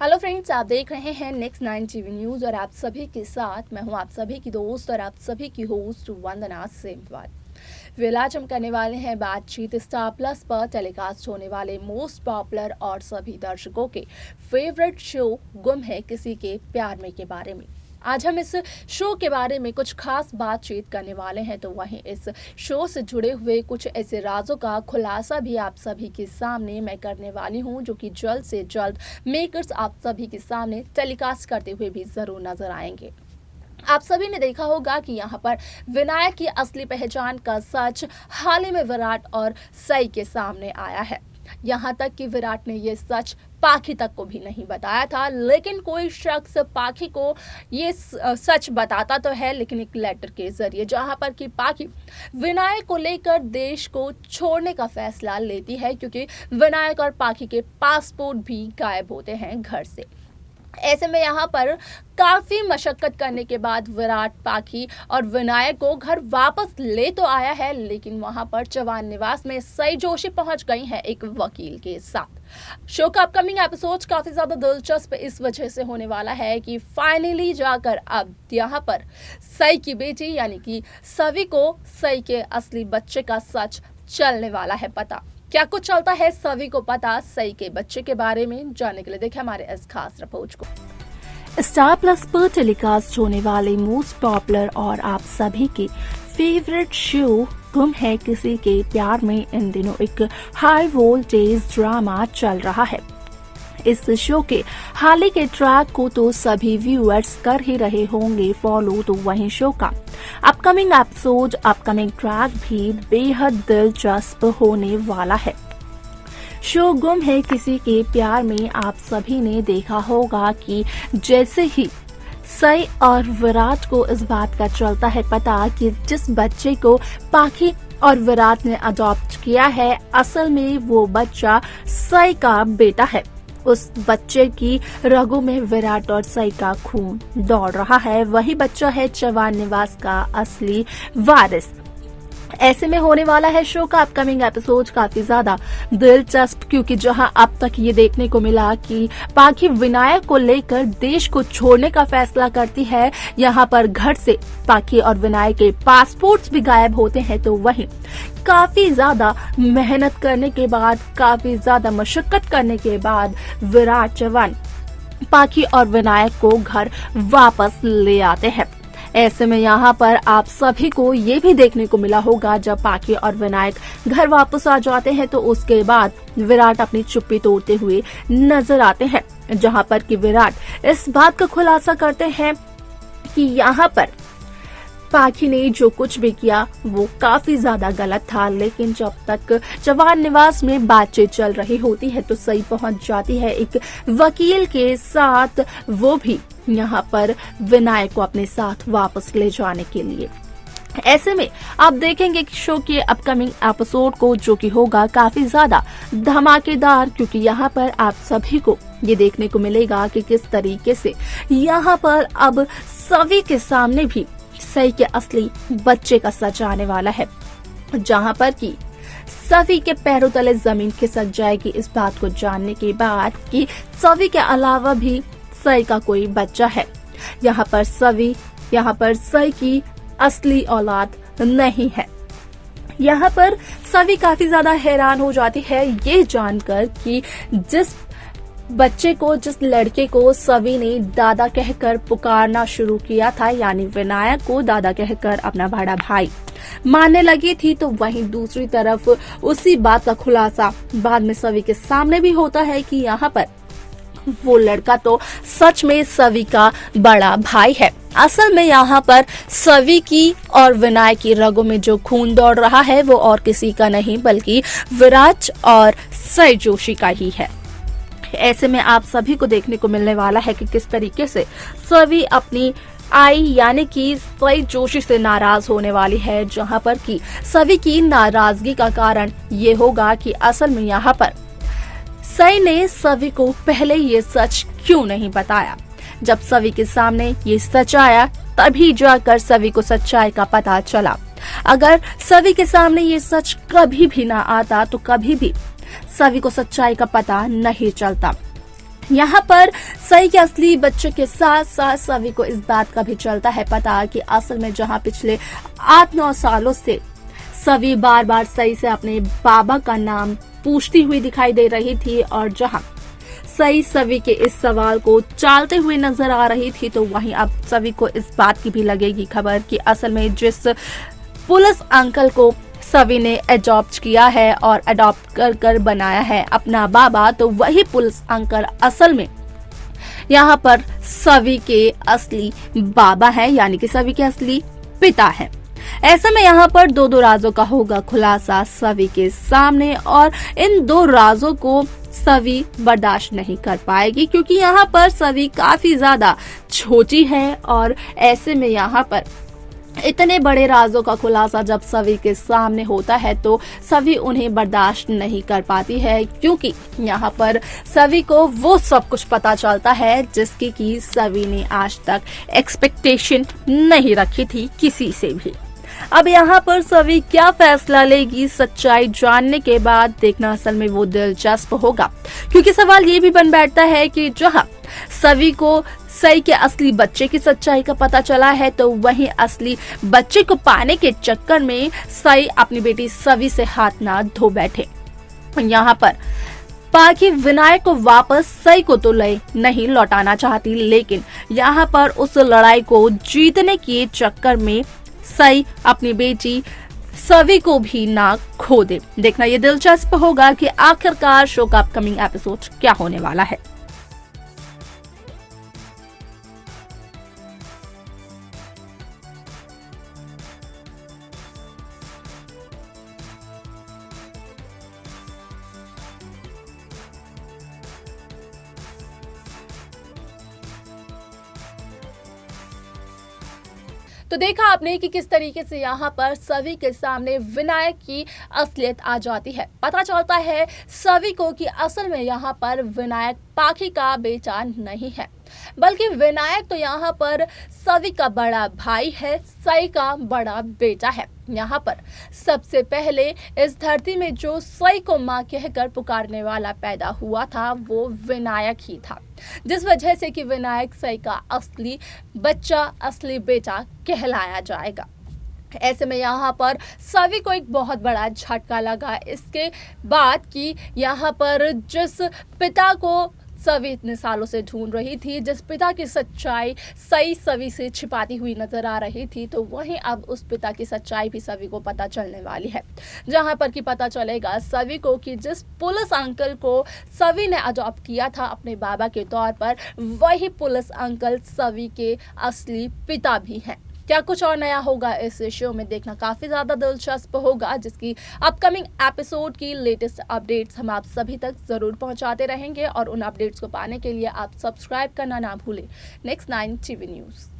Hello friends, आप देख रहे हैं नेक्स्ट 9 टीवी न्यूज और आप सभी के साथ मैं हूं आप सभी की दोस्त और आप सभी की होस्ट वंदना सेमवाल। वेल आज हम करने वाले हैं बातचीत स्टार प्लस पर टेलीकास्ट होने वाले मोस्ट पॉपुलर और सभी दर्शकों के फेवरेट शो गुम है किसी के प्यार में के बारे में। आज हम इस शो के बारे में कुछ खास बातचीत करने वाले हैं, तो वहीं इस शो से जुड़े हुए कुछ ऐसे राजों का खुलासा भी आप सभी के सामने मैं करने वाली हूं, जो कि जल्द से जल्द मेकर्स आप सभी के सामने टेलीकास्ट करते हुए भी जरूर नजर आएंगे। आप सभी ने देखा होगा कि यहाँ पर विनायक की असली पहचान का सच हाल ही में विराट और सई के सामने आया है। यहाँ तक कि विराट ने ये सच पाखी तक को भी नहीं बताया था, लेकिन कोई शख्स पाखी को ये सच बताता तो है, लेकिन एक लेटर के जरिए, जहां पर कि पाखी विनायक को लेकर देश को छोड़ने का फैसला लेती है, क्योंकि विनायक और पाखी के पासपोर्ट भी गायब होते हैं घर से। ऐसे में यहाँ पर काफी मशक्कत करने के बाद विराट, पाखी और विनायक को घर वापस ले तो आया है, लेकिन वहां पर चौहान निवास में सई जोशी पहुंच गई हैं एक वकील के साथ। शो का अपकमिंग एपिसोड काफी ज्यादा दिलचस्प इस वजह से होने वाला है कि फाइनली जाकर अब यहाँ पर सई की बेटी यानी कि सवी को सई के असली बच्चे का सच चलने वाला है पता। क्या कुछ चलता है सभी को पता सई के बच्चे के बारे में, जानने के लिए देखें हमारे इस खास रिपोर्ट को। स्टार प्लस पर टेलीकास्ट होने वाले मोस्ट पॉपुलर और आप सभी के फेवरेट शो गुम है किसी के प्यार में इन दिनों एक हाई वोल्टेज ड्रामा चल रहा है। इस शो के हाल ही के ट्रैक को तो सभी व्यूअर्स कर ही रहे होंगे फॉलो, तो वहीं शो का अपकमिंग एपिसोड, अपकमिंग ट्रैक भी बेहद दिलचस्प होने वाला है। शो गुम है किसी के प्यार में आप सभी ने देखा होगा कि जैसे ही सई और विराट को इस बात का चलता है पता कि जिस बच्चे को पाखी और विराट ने अडॉप्ट किया है, असल में वो बच्चा सई का बेटा है। उस बच्चे की रगों में विराट और सई का खून दौड़ रहा है। वही बच्चा है चौहान निवास का असली वारिस। ऐसे में होने वाला है शो का अपकमिंग एपिसोड काफी ज्यादा दिलचस्प, क्योंकि जहां अब तक ये देखने को मिला कि पाखी विनायक को लेकर देश को छोड़ने का फैसला करती है, यहाँ पर घर से पाखी और विनायक के पासपोर्ट्स भी गायब होते हैं, तो वहीं काफी ज्यादा मेहनत करने के बाद, काफी ज्यादा मशक्कत करने के बाद विराट चौहान पाखी और विनायक को घर वापस ले आते हैं। ऐसे में यहाँ पर आप सभी को ये भी देखने को मिला होगा जब पाखी और विनायक घर वापस आ जाते हैं, तो उसके बाद विराट अपनी चुप्पी तोड़ते हुए नजर आते हैं, जहाँ पर कि विराट इस बात का खुलासा करते हैं कि यहाँ पर पाखी ने जो कुछ भी किया वो काफी ज्यादा गलत था, लेकिन जब तक चौहान निवास में बातचीत चल रही होती है तो सई पहुंच जाती है एक वकील के साथ, वो भी यहाँ पर विनायक को अपने साथ वापस ले जाने के लिए। ऐसे में आप देखेंगे कि शो के अपकमिंग एपिसोड को, जो कि होगा काफी ज्यादा धमाकेदार, क्योंकि यहाँ पर आप सभी को ये देखने को मिलेगा कि किस तरीके से यहाँ पर अब सभी के सामने भी सई के असली बच्चे का सच आने वाला है, जहाँ पर कि सभी के पैरों तले जमीन खिसक जाएगी इस बात को जानने के बाद कि सभी के अलावा भी सई का कोई बच्चा है। यहाँ पर सई की असली औलाद नहीं है। यहाँ पर सभी काफी ज्यादा हैरान हो जाती है ये जानकर कि जिस बच्चे को, जिस लड़के को सभी ने दादा कहकर पुकारना शुरू किया था, यानी विनायक को दादा कहकर अपना बड़ा भाई मानने लगी थी, तो वहीं दूसरी तरफ उसी बात का खुलासा बाद में सभी के सामने भी होता है कि यहाँ पर वो लड़का तो सच में सवी का बड़ा भाई है। असल में यहाँ पर सवी की और विनायक की रगों में जो खून दौड़ रहा है वो और किसी का नहीं बल्कि विराट और सई जोशी का ही है। ऐसे में आप सभी को देखने को मिलने वाला है कि किस तरीके से सवी अपनी आई यानी कि सई जोशी से नाराज होने वाली है, जहां पर कि सभी की नाराजगी का कारण ये होगा कि असल में यहाँ पर सई ने सभी को पहले ये सच क्यों नहीं बताया। जब सभी के सामने ये सच आया तभी जाकर सभी को सच्चाई का पता चला। अगर सभी के सामने ये सच कभी भी ना आता तो कभी भी सभी को सच्चाई का पता नहीं चलता। यहाँ पर सई के असली बच्चे के साथ साथ सवी को इस बात का भी चलता है पता कि असल में जहाँ पिछले 8-9 सालों से सवी बार बार सई से अपने बाबा का नाम पूछती हुई दिखाई दे रही थी और जहाँ सई सवी के इस सवाल को टालते हुए नजर आ रही थी, तो वहीं अब सवी को इस बात की भी लगेगी खबर कि असल में जिस पुलिस अंकल को सवी ने अडॉप्ट किया है और अडॉप्ट कर बनाया है अपना बाबा, तो वही पुलिस अंकल असल में यहाँ पर सवी के असली बाबा है, यानी कि सवी के असली पिता है। ऐसे में यहाँ पर दो राजों का होगा खुलासा सवी के सामने और इन 2 राजों को सवी बर्दाश्त नहीं कर पाएगी, क्योंकि यहाँ पर सवी काफी ज्यादा छोटी है और ऐसे में यहाँ पर इतने बड़े राजों का खुलासा जब सवी के सामने होता है तो सवी उन्हें बर्दाश्त नहीं कर पाती है, क्योंकि यहाँ पर सवी को वो सब कुछ पता चलता है जिसकी कि सवी ने आज तक एक्सपेक्टेशन नहीं रखी थी किसी से भी। अब यहाँ पर सवी क्या फैसला लेगी सच्चाई जानने के बाद देखना असल में वो दिलचस्प होगा, क्योंकि सवाल ये भी बन बैठता है कि जहाँ सवी को सई के असली बच्चे की सच्चाई का पता चला है, तो वहीं असली बच्चे को पाने के चक्कर में सई अपनी बेटी सवी से हाथ ना धो बैठे। यहाँ पर पाकि विनायक को वापस सई को तो नहीं लौटाना चाहती, लेकिन यहाँ पर उस लड़ाई को जीतने के चक्कर में सई अपनी बेटी सवी को भी ना खो दे। देखना ये दिलचस्प होगा कि आखिरकार शो का अपकमिंग एपिसोड क्या होने वाला है। तो देखा आपने कि किस तरीके से यहाँ पर सवी के सामने विनायक की असलियत आ जाती है। पता चलता है सवी को कि असल में यहाँ पर विनायक पाखी का बेटा नहीं है, बल्कि विनायक तो यहाँ पर सवी का बड़ा भाई है, सई का बड़ा बेटा है। यहाँ पर सबसे पहले इस धरती में जो सई को माँ कहकर पुकारने वाला पैदा हुआ था वो विनायक ही था, जिस वजह से कि विनायक सई का असली बच्चा, असली बेटा कहलाया जाएगा। ऐसे में यहाँ पर सवी को एक बहुत बड़ा झटका लगा इसके बाद कि यहाँ पर जिस पिता को सवी इतने सालों से ढूंढ रही थी, जिस पिता की सच्चाई सई सवी से छिपाती हुई नजर आ रही थी, तो वहीं अब उस पिता की सच्चाई भी सवी को पता चलने वाली है। जहां पर कि पता चलेगा सवी को कि जिस पुलिस अंकल को सवी ने अडॉप्ट किया था अपने बाबा के तौर पर, वही पुलिस अंकल सवी के असली पिता भी हैं। क्या कुछ और नया होगा इस शो में देखना काफी ज्यादा दिलचस्प होगा, जिसकी अपकमिंग एपिसोड की लेटेस्ट अपडेट्स हम आप सभी तक जरूर पहुंचाते रहेंगे और उन अपडेट्स को पाने के लिए आप सब्सक्राइब करना ना भूलें। Next 9 TV news.